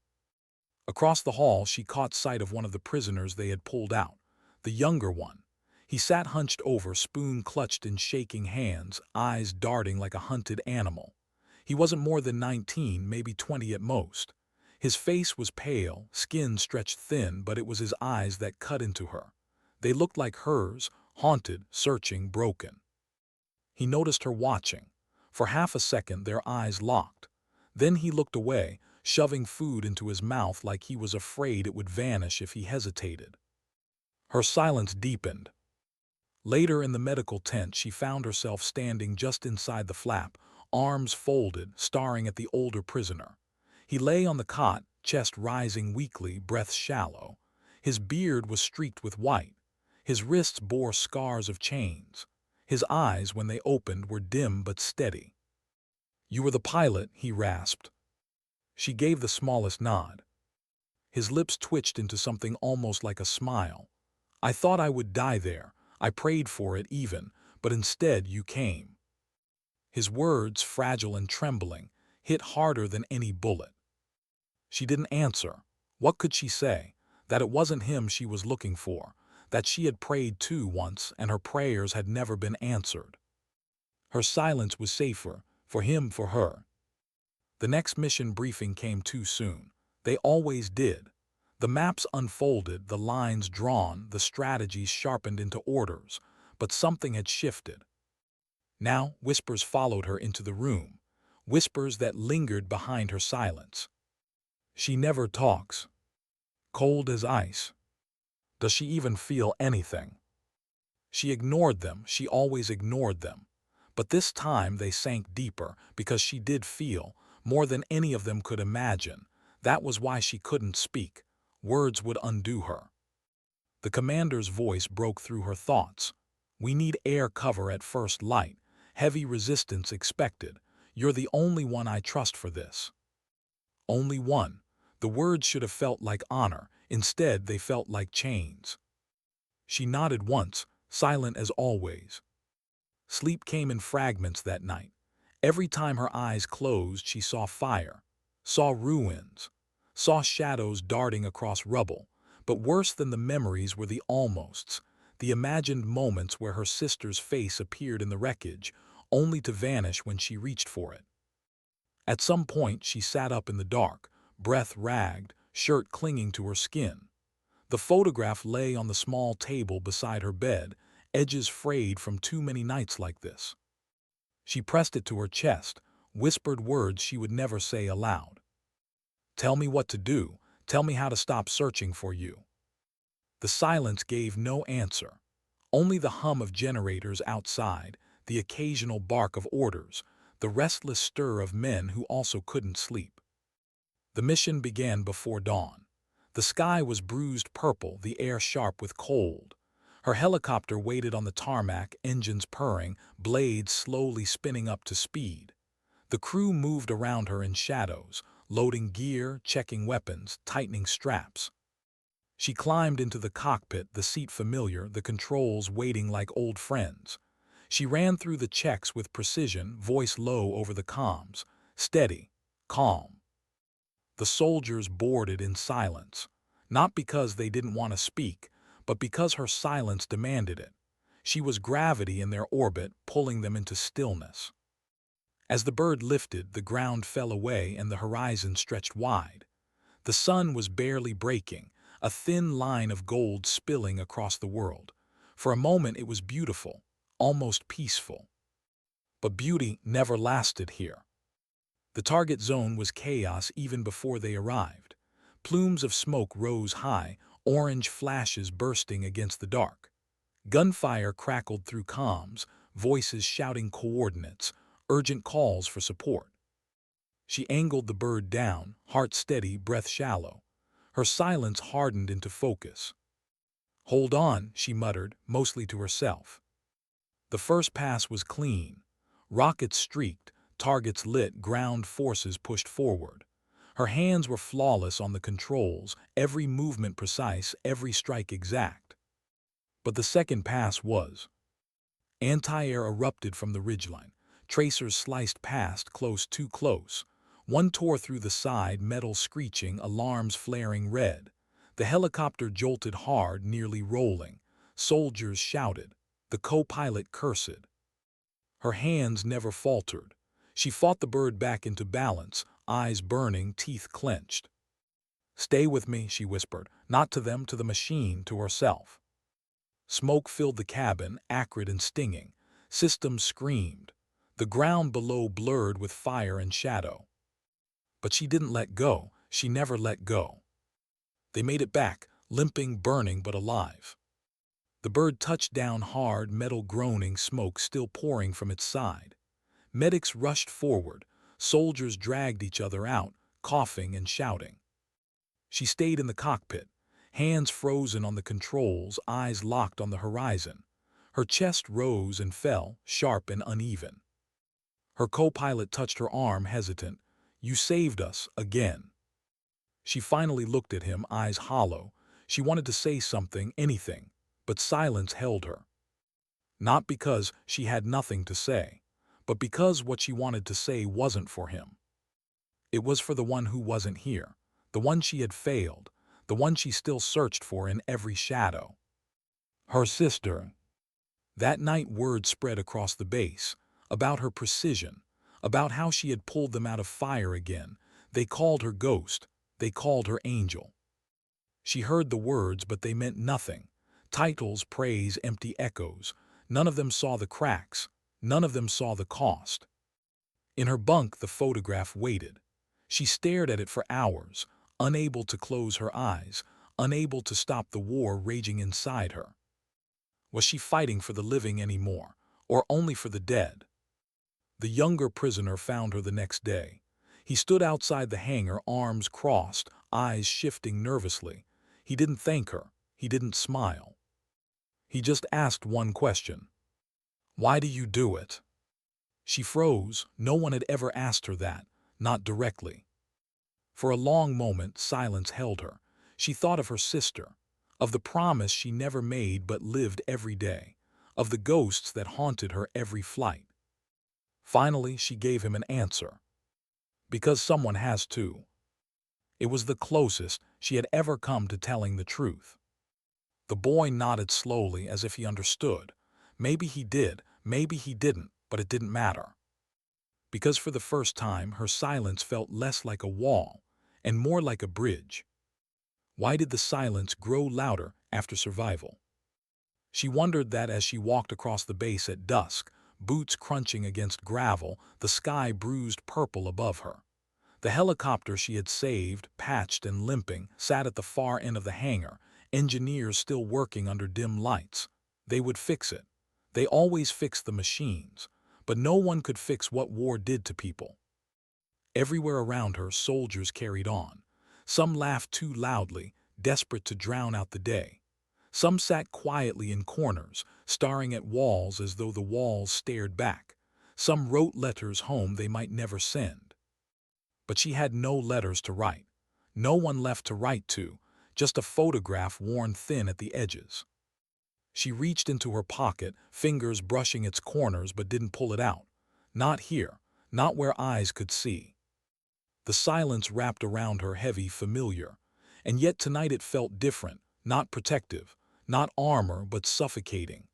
Across the hall, she caught sight of one of the prisoners they had pulled out, the younger one. He sat hunched over, spoon clutched in shaking hands, eyes darting like a hunted animal. He wasn't more than 19, maybe 20 at most. His face was pale, skin stretched thin, but it was his eyes that cut into her. They looked like hers, haunted, searching, broken. He noticed her watching. For half a second their eyes locked. Then he looked away, shoving food into his mouth like he was afraid it would vanish if he hesitated. Her silence deepened. Later in the medical tent, she found herself standing just inside the flap, arms folded, staring at the older prisoner. He lay on the cot, chest rising weakly, breath shallow. His beard was streaked with white. His wrists bore scars of chains. His eyes, when they opened, were dim but steady. "You were the pilot," he rasped. She gave the smallest nod. His lips twitched into something almost like a smile. "I thought I would die there. I prayed for it even, but instead you came." His words, fragile and trembling, hit harder than any bullet. She didn't answer. What could she say? That it wasn't him she was looking for, that she had prayed too once and her prayers had never been answered. Her silence was safer, for him, for her. The next mission briefing came too soon. They always did. The maps unfolded, the lines drawn, the strategies sharpened into orders, but something had shifted. Now whispers followed her into the room, whispers that lingered behind her silence. "She never talks. Cold as ice. Does she even feel anything?" She ignored them, she always ignored them. But this time they sank deeper, because she did feel, more than any of them could imagine. That was why she couldn't speak. Words would undo her. The commander's voice broke through her thoughts. "We need air cover at first light. Heavy resistance expected. You're the only one I trust for this." Only one. The words should have felt like honor. Instead, they felt like chains. She nodded once, silent as always. Sleep came in fragments that night. Every time her eyes closed, she saw fire, saw ruins, saw shadows darting across rubble. But worse than the memories were the almosts, the imagined moments where her sister's face appeared in the wreckage, only to vanish when she reached for it. At some point, she sat up in the dark, breath ragged, shirt clinging to her skin. The photograph lay on the small table beside her bed, edges frayed from too many nights like this. She pressed it to her chest, whispered words she would never say aloud. "Tell me what to do. Tell me how to stop searching for you." The silence gave no answer. Only the hum of generators outside, the occasional bark of orders, the restless stir of men who also couldn't sleep. The mission began before dawn. The sky was bruised purple, the air sharp with cold. Her helicopter waited on the tarmac, engines purring, blades slowly spinning up to speed. The crew moved around her in shadows, loading gear, checking weapons, tightening straps. She climbed into the cockpit, the seat familiar, the controls waiting like old friends. She ran through the checks with precision, voice low over the comms. Steady, calm. The soldiers boarded in silence, not because they didn't want to speak, but because her silence demanded it. She was gravity in their orbit, pulling them into stillness. As the bird lifted, the ground fell away and the horizon stretched wide. The sun was barely breaking, a thin line of gold spilling across the world. For a moment it was beautiful, almost peaceful. But beauty never lasted here. The target zone was chaos even before they arrived. Plumes of smoke rose high, orange flashes bursting against the dark. Gunfire crackled through comms, voices shouting coordinates, urgent calls for support. She angled the bird down, heart steady, breath shallow. Her silence hardened into focus. "Hold on," she muttered, mostly to herself. The first pass was clean. Rockets streaked, targets lit, ground forces pushed forward. Her hands were flawless on the controls, every movement precise, every strike exact. But the second pass was. Anti-air erupted from the ridgeline. Tracers sliced past, close, too close. One tore through the side, metal screeching, alarms flaring red. The helicopter jolted hard, nearly rolling. Soldiers shouted. The co-pilot cursed. Her hands never faltered. She fought the bird back into balance, eyes burning, teeth clenched. "Stay with me," she whispered, not to them, to the machine, to herself. Smoke filled the cabin, acrid and stinging. Systems screamed. The ground below blurred with fire and shadow. But she didn't let go. She never let go. They made it back, limping, burning, but alive. The bird touched down hard, metal groaning, smoke still pouring from its side. Medics rushed forward. Soldiers dragged each other out, coughing and shouting. She stayed in the cockpit, hands frozen on the controls, eyes locked on the horizon. Her chest rose and fell, sharp and uneven. Her co-pilot touched her arm, hesitant. "You saved us, again." She finally looked at him, eyes hollow. She wanted to say something, anything, but silence held her. Not because she had nothing to say, but because what she wanted to say wasn't for him. It was for the one who wasn't here, the one she had failed, the one she still searched for in every shadow. Her sister. That night word spread across the base, about her precision, about how she had pulled them out of fire again. They called her ghost, they called her angel. She heard the words, but they meant nothing. Titles, praise, empty echoes. None of them saw the cracks, none of them saw the cost. In her bunk, the photograph waited. She stared at it for hours, unable to close her eyes, unable to stop the war raging inside her. Was she fighting for the living anymore, or only for the dead? The younger prisoner found her the next day. He stood outside the hangar, arms crossed, eyes shifting nervously. He didn't thank her. He didn't smile. He just asked one question. "Why do you do it?" She froze. No one had ever asked her that, not directly. For a long moment, silence held her. She thought of her sister, of the promise she never made but lived every day, of the ghosts that haunted her every flight. Finally, she gave him an answer. "Because someone has to." It was the closest she had ever come to telling the truth. The boy nodded slowly as if he understood. Maybe he did, maybe he didn't, but it didn't matter. Because for the first time, her silence felt less like a wall and more like a bridge. Why did the silence grow louder after survival? She wondered that as she walked across the base at dusk, boots crunching against gravel, the sky bruised purple above her. The helicopter she had saved, patched and limping, sat at the far end of the hangar, engineers still working under dim lights. They would fix it. They always fix the machines, but no one could fix what war did to people. Everywhere around her, soldiers carried on. Some laughed too loudly, desperate to drown out the day. Some sat quietly in corners, staring at walls as though the walls stared back. Some wrote letters home they might never send. But she had no letters to write. No one left to write to, just a photograph worn thin at the edges. She reached into her pocket, fingers brushing its corners, but didn't pull it out. Not here, not where eyes could see. The silence wrapped around her, heavy, familiar. And yet tonight it felt different, not protective, not armor, but suffocating.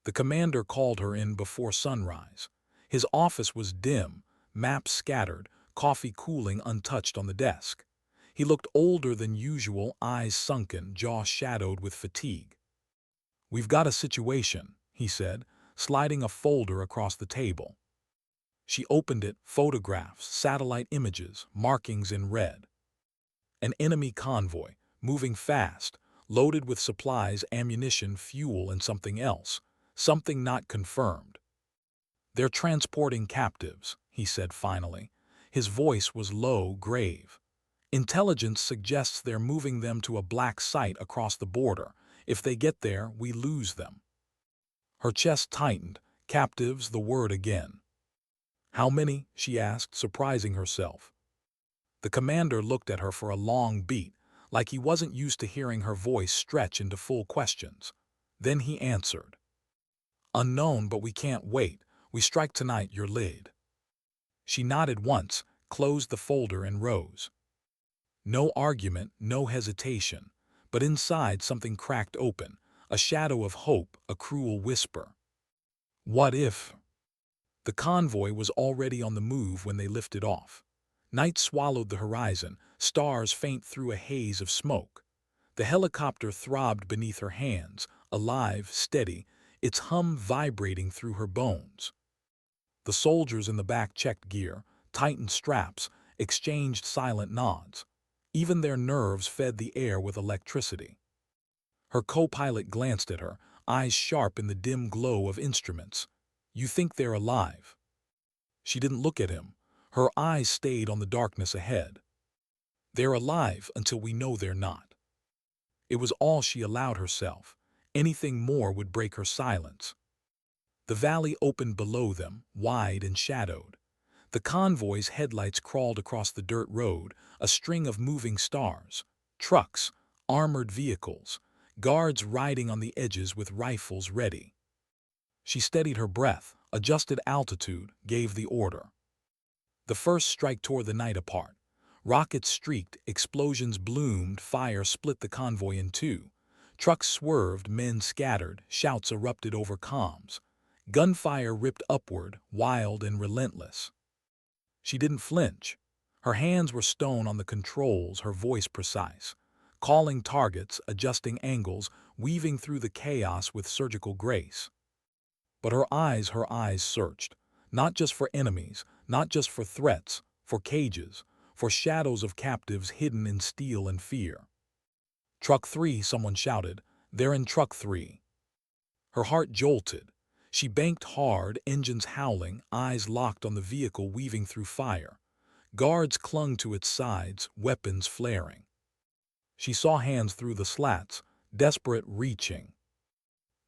The commander called her in before sunrise. His office was dim, maps scattered, coffee cooling untouched on the desk. He looked older than usual, eyes sunken, jaw shadowed with fatigue. "We've got a situation," he said, sliding a folder across the table. She opened it, photographs, satellite images, markings in red. An enemy convoy, moving fast, loaded with supplies, ammunition, fuel, and something else, something not confirmed. "They're transporting captives," he said finally. His voice was low, grave. "Intelligence suggests they're moving them to a black site across the border. If they get there, we lose them." Her chest tightened. Captives, the word again. "How many?" she asked, surprising herself. The commander looked at her for a long beat, like he wasn't used to hearing her voice stretch into full questions. Then he answered. "Unknown, but we can't wait. We strike tonight, your lid." She nodded once, closed the folder, and rose. No argument, no hesitation, but inside something cracked open, a shadow of hope, a cruel whisper. What if? The convoy was already on the move when they lifted off. Night swallowed the horizon, stars faint through a haze of smoke. The helicopter throbbed beneath her hands, alive, steady, its hum vibrating through her bones. The soldiers in the back checked gear, tightened straps, exchanged silent nods. Even their nerves fed the air with electricity. Her co-pilot glanced at her, eyes sharp in the dim glow of instruments. "You think they're alive?" She didn't look at him. Her eyes stayed on the darkness ahead. "They're alive until we know they're not." It was all she allowed herself. Anything more would break her silence. The valley opened below them, wide and shadowed. The convoy's headlights crawled across the dirt road, a string of moving stars. Trucks, armored vehicles, guards riding on the edges with rifles ready. She steadied her breath, adjusted altitude, gave the order. The first strike tore the night apart. Rockets streaked, explosions bloomed, fire split the convoy in two. Trucks swerved, men scattered, shouts erupted over comms. Gunfire ripped upward, wild and relentless. She didn't flinch. Her hands were stone on the controls, her voice precise. Calling targets, adjusting angles, weaving through the chaos with surgical grace. But her eyes searched, not just for enemies, not just for threats, for cages, for shadows of captives hidden in steel and fear. "Truck 3, someone shouted. "They're in truck 3. Her heart jolted. She banked hard, engines howling, eyes locked on the vehicle weaving through fire. Guards clung to its sides, weapons flaring. She saw hands through the slats, desperate, reaching.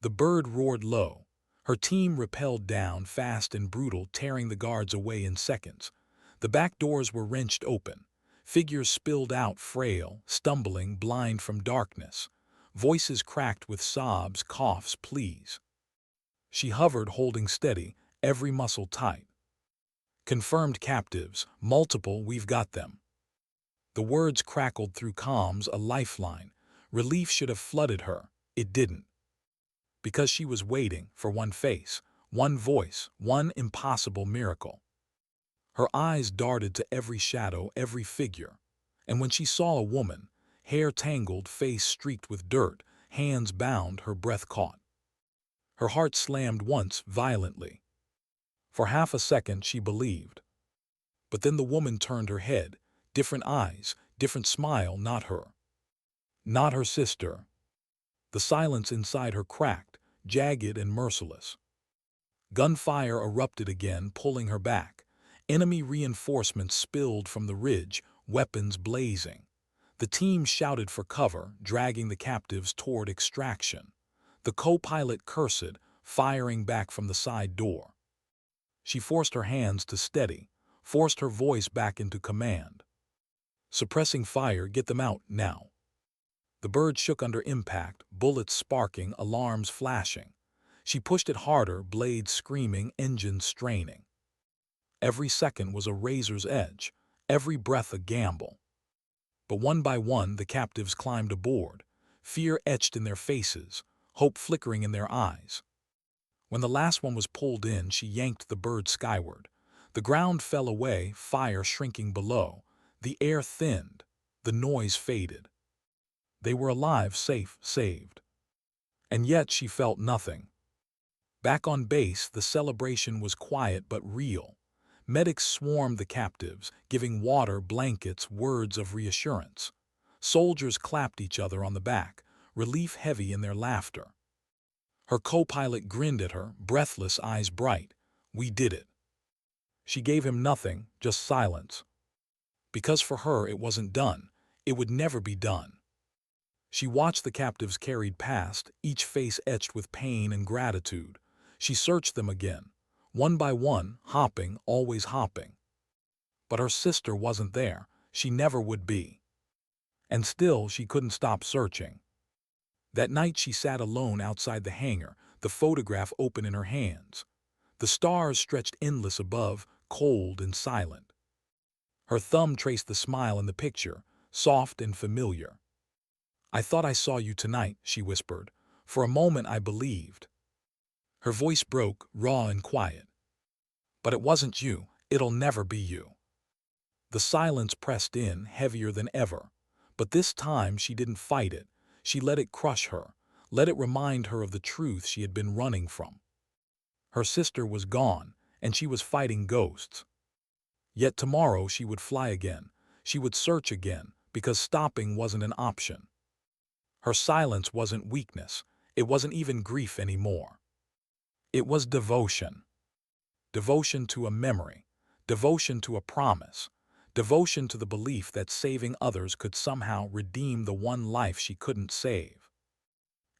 The bird roared low. Her team rappelled down, fast and brutal, tearing the guards away in seconds. The back doors were wrenched open. Figures spilled out, frail, stumbling, blind from darkness. Voices cracked with sobs, coughs, pleas. She hovered, holding steady, every muscle tight. "Confirmed captives, multiple, we've got them." The words crackled through comms, a lifeline. Relief should have flooded her. It didn't. Because she was waiting for one face, one voice, one impossible miracle. Her eyes darted to every shadow, every figure. And when she saw a woman, hair tangled, face streaked with dirt, hands bound, her breath caught. Her heart slammed once, violently. For half a second she believed. But then the woman turned her head, different eyes, different smile, not her. Not her sister. The silence inside her cracked, jagged and merciless. Gunfire erupted again, pulling her back. Enemy reinforcements spilled from the ridge, weapons blazing. The team shouted for cover, dragging the captives toward extraction. The co-pilot cursed, firing back from the side door. She forced her hands to steady, forced her voice back into command. Suppressing fire, get them out, now. The bird shook under impact, bullets sparking, alarms flashing. She pushed it harder, blades screaming, engines straining. Every second was a razor's edge, every breath a gamble. But one by one the captives climbed aboard, fear etched in their faces, hope flickering in their eyes. When the last one was pulled in, she yanked the bird skyward. The ground fell away, fire shrinking below. The air thinned, the noise faded. They were alive, safe, saved. And yet she felt nothing. Back on base, the celebration was quiet but real. Medics swarmed the captives, giving water, blankets, words of reassurance. Soldiers clapped each other on the back, relief heavy in their laughter. Her co-pilot grinned at her, breathless, eyes bright. We did it. She gave him nothing, just silence. Because for her it wasn't done. It would never be done. She watched the captives carried past, each face etched with pain and gratitude. She searched them again, one by one, hopping, always hopping. But her sister wasn't there. She never would be. And still she couldn't stop searching. That night she sat alone outside the hangar, the photograph open in her hands. The stars stretched endless above, cold and silent. Her thumb traced the smile in the picture, soft and familiar. I thought I saw you tonight, she whispered. For a moment I believed. Her voice broke, raw and quiet. But it wasn't you. It'll never be you. The silence pressed in, heavier than ever. But this time she didn't fight it. She let it crush her, let it remind her of the truth she had been running from. Her sister was gone, and she was fighting ghosts. Yet tomorrow she would fly again. She would search again, because stopping wasn't an option. Her silence wasn't weakness. It wasn't even grief anymore. It was devotion. Devotion to a memory. Devotion to a promise. Devotion to the belief that saving others could somehow redeem the one life she couldn't save.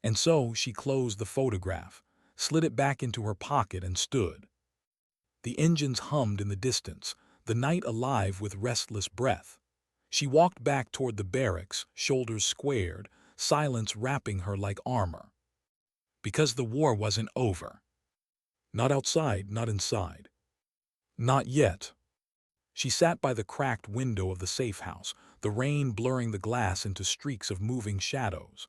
And so she closed the photograph, slid it back into her pocket and stood. The engines hummed in the distance, the night alive with restless breath. She walked back toward the barracks, shoulders squared, silence wrapping her like armor. Because the war wasn't over. Not outside, not inside. Not yet. She sat by the cracked window of the safe house, the rain blurring the glass into streaks of moving shadows.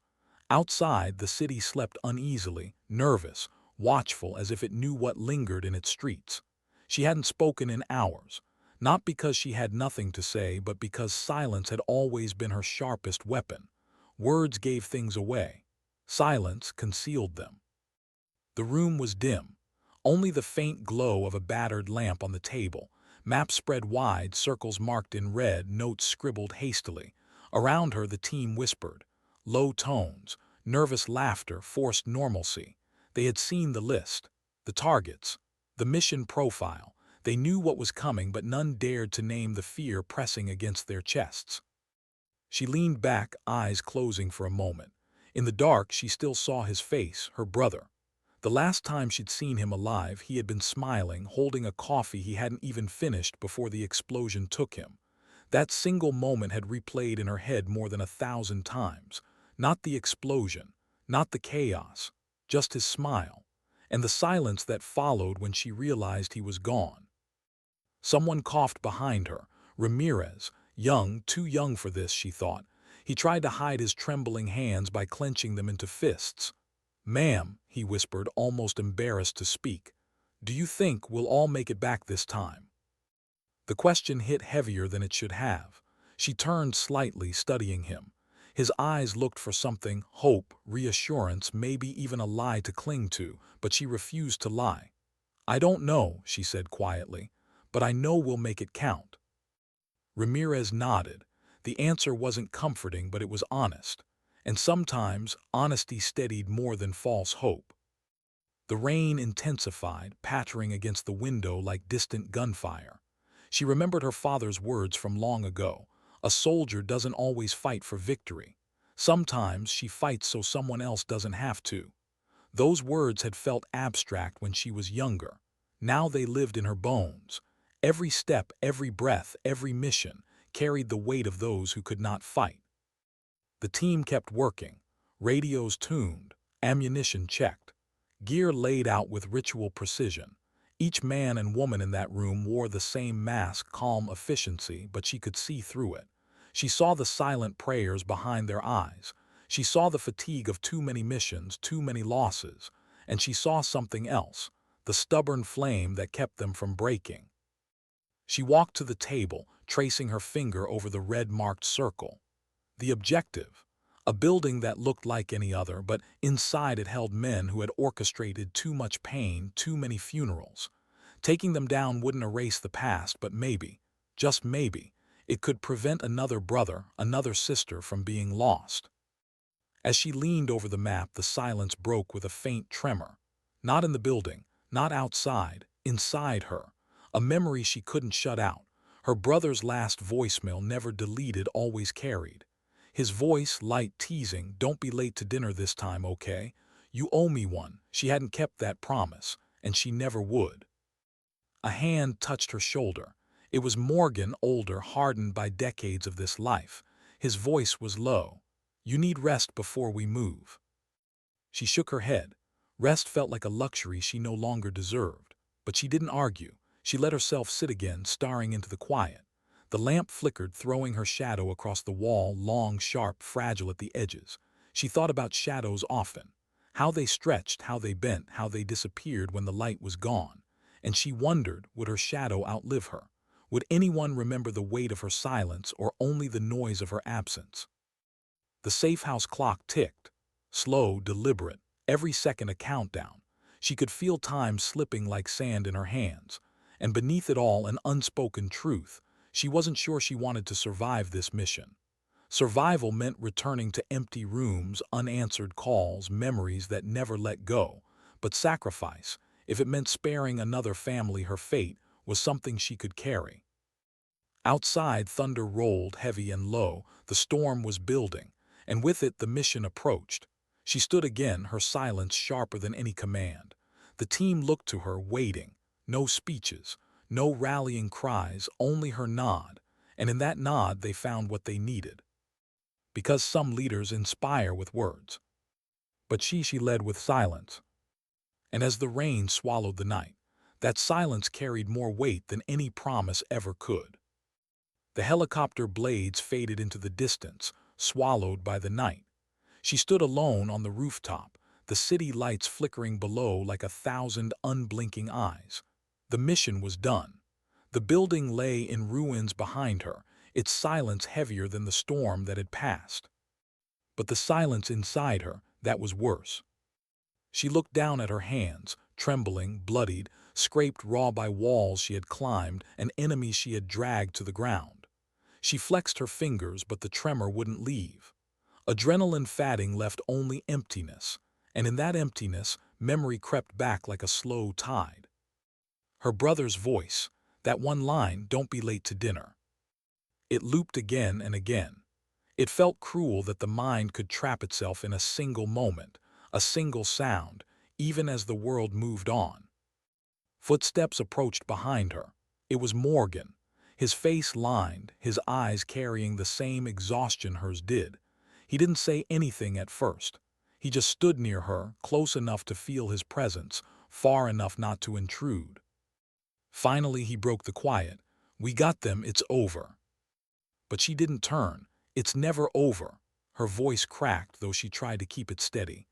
Outside, the city slept uneasily, nervous, watchful as if it knew what lingered in its streets. She hadn't spoken in hours, not because she had nothing to say, but because silence had always been her sharpest weapon. Words gave things away. Silence concealed them. The room was dim. Only the faint glow of a battered lamp on the table. Maps spread wide, circles marked in red, notes scribbled hastily. Around her the team whispered. Low tones, nervous laughter, forced normalcy. They had seen the list, the targets, the mission profile. They knew what was coming, but none dared to name the fear pressing against their chests. She leaned back, eyes closing for a moment. In the dark, she still saw his face, her brother. The last time she'd seen him alive, he had been smiling, holding a coffee he hadn't even finished before the explosion took him. That single moment had replayed in her head more than 1,000 times. Not the explosion, not the chaos, just his smile, and the silence that followed when she realized he was gone. Someone coughed behind her. Ramirez, young, too young for this, she thought. He tried to hide his trembling hands by clenching them into fists. "Ma'am," he whispered, almost embarrassed to speak, "do you think we'll all make it back this time?" The question hit heavier than it should have. She turned slightly, studying him. His eyes looked for something, hope, reassurance, maybe even a lie to cling to, but she refused to lie. "I don't know," she said quietly, "but I know we'll make it count." Ramirez nodded. The answer wasn't comforting, but it was honest. And sometimes honesty steadied more than false hope. The rain intensified, pattering against the window like distant gunfire. She remembered her father's words from long ago. A soldier doesn't always fight for victory. Sometimes she fights so someone else doesn't have to. Those words had felt abstract when she was younger. Now they lived in her bones. Every step, every breath, every mission carried the weight of those who could not fight. The team kept working, radios tuned, ammunition checked, gear laid out with ritual precision. Each man and woman in that room wore the same mask, calm efficiency, but she could see through it. She saw the silent prayers behind their eyes. She saw the fatigue of too many missions, too many losses. And she saw something else, the stubborn flame that kept them from breaking. She walked to the table, tracing her finger over the red-marked circle. The objective, a building that looked like any other, but inside it held men who had orchestrated too much pain, too many funerals. Taking them down wouldn't erase the past, but maybe, just maybe, it could prevent another brother, another sister from being lost. As she leaned over the map, the silence broke with a faint tremor. Not in the building, not outside, inside her. A memory she couldn't shut out. Her brother's last voicemail, never deleted, always carried. His voice, light, teasing, "Don't be late to dinner this time, okay? You owe me one." She hadn't kept that promise, and she never would. A hand touched her shoulder. It was Morgan, older, hardened by decades of this life. His voice was low. "You need rest before we move." She shook her head. Rest felt like a luxury she no longer deserved. But she didn't argue. She let herself sit again, staring into the quiet. The lamp flickered, throwing her shadow across the wall, long, sharp, fragile at the edges. She thought about shadows often. How they stretched, how they bent, how they disappeared when the light was gone. And she wondered, would her shadow outlive her? Would anyone remember the weight of her silence or only the noise of her absence? The safe house clock ticked. Slow, deliberate, every second a countdown. She could feel time slipping like sand in her hands. And beneath it all, an unspoken truth. She wasn't sure she wanted to survive this mission. Survival meant returning to empty rooms, unanswered calls, memories that never let go. But sacrifice, if it meant sparing another family her fate, was something she could carry. Outside, thunder rolled heavy and low. The storm was building, and with it the mission approached. She stood again, her silence sharper than any command. The team looked to her, waiting. No speeches, no rallying cries, only her nod. And in that nod they found what they needed. Because some leaders inspire with words. But she led with silence. And as the rain swallowed the night, that silence carried more weight than any promise ever could. The helicopter blades faded into the distance, swallowed by the night. She stood alone on the rooftop, the city lights flickering below like 1,000 unblinking eyes. The mission was done. The building lay in ruins behind her, its silence heavier than the storm that had passed. But the silence inside her, that was worse. She looked down at her hands, trembling, bloodied, scraped raw by walls she had climbed and enemies she had dragged to the ground. She flexed her fingers, but the tremor wouldn't leave. Adrenaline fatting left only emptiness, and in that emptiness, memory crept back like a slow tide. Her brother's voice, that one line, "Don't be late to dinner." It looped again and again. It felt cruel that the mind could trap itself in a single moment, a single sound, even as the world moved on. Footsteps approached behind her. It was Morgan, his face lined, his eyes carrying the same exhaustion hers did. He didn't say anything at first. He just stood near her, close enough to feel his presence, far enough not to intrude. Finally he broke the quiet. "We got them, it's over." But she didn't turn. "It's never over." Her voice cracked, though she tried to keep it steady.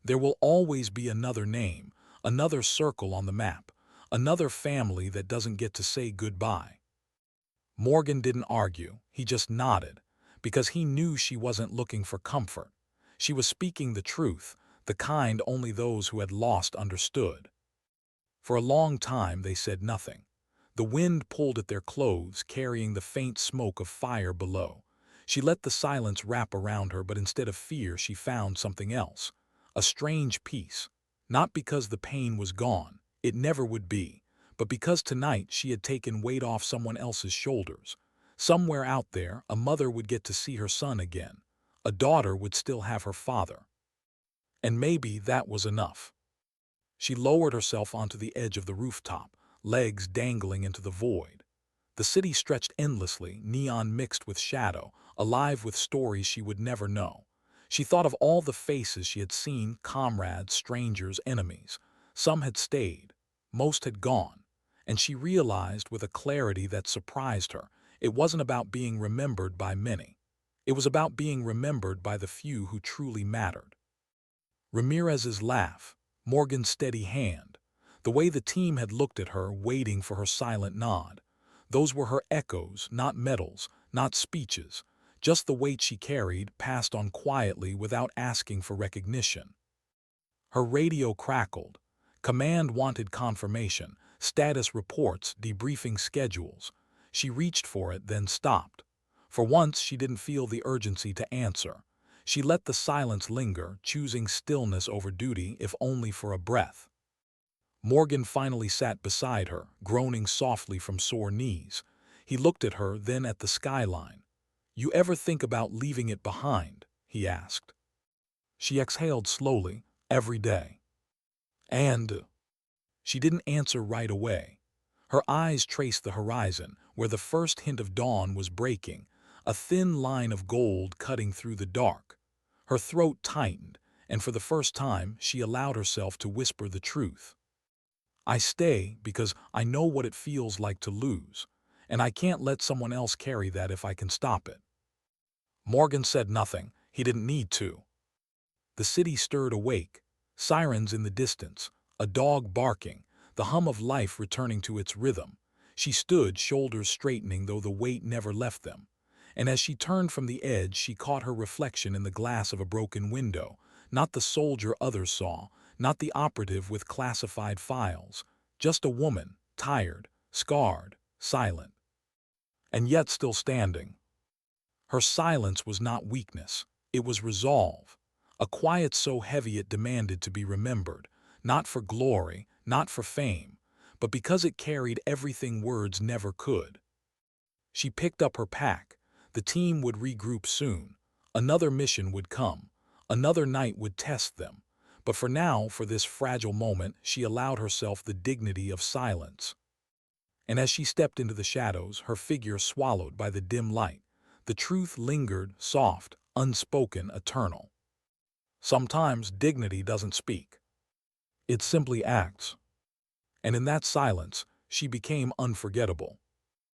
"There will always be another name, another circle on the map, another family that doesn't get to say goodbye." Morgan didn't argue, he just nodded, because he knew she wasn't looking for comfort. She was speaking the truth, the kind only those who had lost understood. For a long time they said nothing. The wind pulled at their clothes, carrying the faint smoke of fire below. She let the silence wrap around her, but instead of fear she found something else. A strange peace. Not because the pain was gone, it never would be, but because tonight she had taken weight off someone else's shoulders. Somewhere out there, a mother would get to see her son again. A daughter would still have her father. And maybe that was enough. She lowered herself onto the edge of the rooftop, legs dangling into the void. The city stretched endlessly, neon mixed with shadow, alive with stories she would never know. She thought of all the faces she had seen, comrades, strangers, enemies. Some had stayed, most had gone, and she realized with a clarity that surprised her, it wasn't about being remembered by many. It was about being remembered by the few who truly mattered. Ramirez's laugh, Morgan's steady hand, the way the team had looked at her, waiting for her silent nod. Those were her echoes, not medals, not speeches, just the weight she carried, passed on quietly without asking for recognition. Her radio crackled. Command wanted confirmation, status reports, debriefing schedules. She reached for it, then stopped. For once, she didn't feel the urgency to answer. She let the silence linger, choosing stillness over duty, if only for a breath. Morgan finally sat beside her, groaning softly from sore knees. He looked at her, then at the skyline. "You ever think about leaving it behind?" he asked. She exhaled slowly. "Every day." And she didn't answer right away. Her eyes traced the horizon, where the first hint of dawn was breaking, a thin line of gold cutting through the dark. Her throat tightened, and for the first time she allowed herself to whisper the truth. "I stay because I know what it feels like to lose, and I can't let someone else carry that if I can stop it." Morgan said nothing. He didn't need to. The city stirred awake, sirens in the distance, a dog barking, the hum of life returning to its rhythm. She stood, shoulders straightening though the weight never left them. And as she turned from the edge, she caught her reflection in the glass of a broken window, not the soldier others saw, not the operative with classified files, just a woman, tired, scarred, silent, and yet still standing. Her silence was not weakness, it was resolve, a quiet so heavy it demanded to be remembered, not for glory, not for fame, but because it carried everything words never could. She picked up her pack. The team would regroup soon. Another mission would come. Another night would test them. But for now, for this fragile moment, she allowed herself the dignity of silence. And as she stepped into the shadows, her figure swallowed by the dim light, the truth lingered, soft, unspoken, eternal. Sometimes dignity doesn't speak. It simply acts. And in that silence, she became unforgettable.